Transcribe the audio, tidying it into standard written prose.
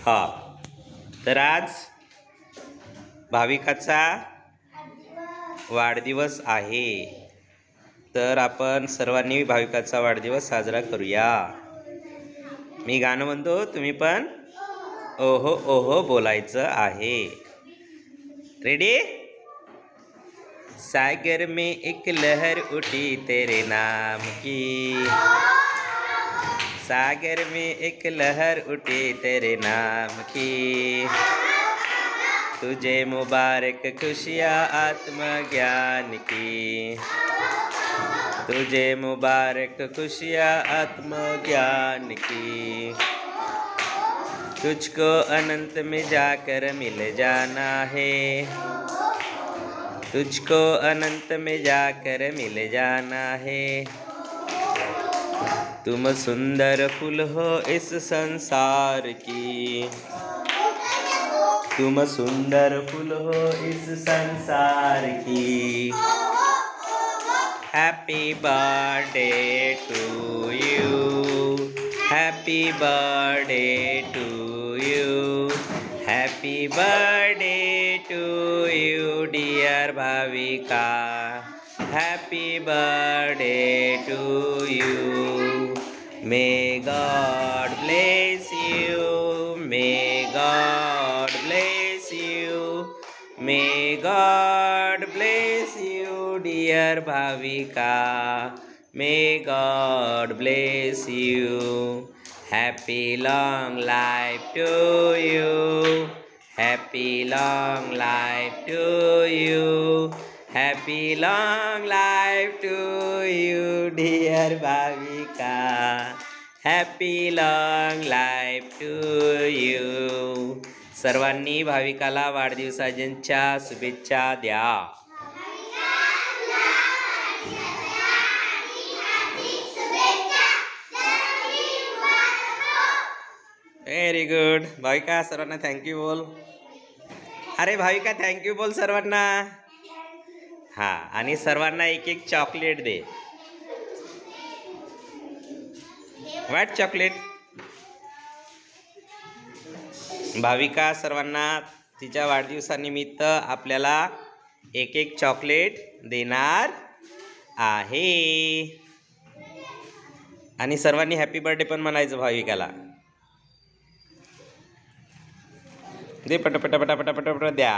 हा, तर आज भाविकाचा वाढदिवस आहे, तर आपण सर्वांनी भाविकाचा वाढदिवस साजरा करूया. मी गाणं म्हणतो, तुम्ही पण ओहो ओहो बोलायचं आहे. रेडी? सागर में एक लहर उठी तेरे नाम की, सागर में एक लहर उठी तेरे नाम की, तुझे मुबारक खुशियाँ आत्मज्ञान की, तुझे मुबारक खुशियाँ आत्मज्ञान की, तुझको अनंत में जाकर मिल जाना है, तुझको अनंत में जाकर मिल जाना है, तुम सुंदर फूल हो इस संसार की, तुम सुंदर फूल हो इस संसार की. Happy birthday to you, happy birthday to you, happy birthday to you dear Bhavika, happy birthday to you. May God bless you, may God bless you, may God bless you dear Bhavika, may God bless you. Happy long life to you, happy long life to you, happy long life to you dear Bhavika, happy long life to you. सर्वांनी भाविकाला वाढदिवसाच्या शुभेच्छा द्या. Very good. Bhavika सर्वांना thank you बोल. अरे Bhavika thank you बोल सर्वांना. हा, आणि सर्वांना एक एक चॉकलेट दे. White chocolate. भाविका सर्वांना तिच्या वाढदिवसानिमित्त आपल्याला एक एक चॉकलेट देणार आहे. आणि सर्वांनी हॅपी बर्थडे पण म्हणायचं भाविकाला. दे पटापटा पटापटा पटापटा द्या.